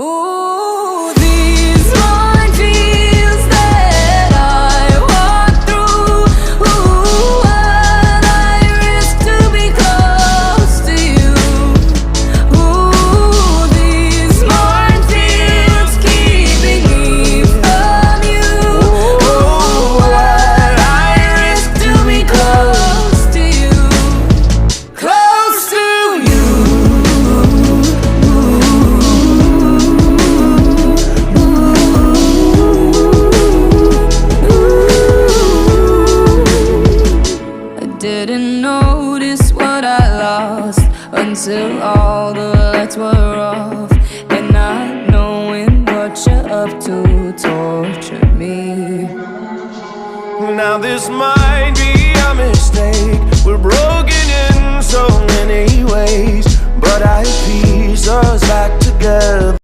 Ooh, these minefields that I walk through. Ooh, what I risk to be close to you. Ooh, these minefields keeping me from you. Ooh, what I risk to be close to you. Close to you. Didn't notice what I lost until all the lights were off, and not knowing what you're up to tortured me. Now this might be a mistake. We're broken in so many ways, but I piece us back together.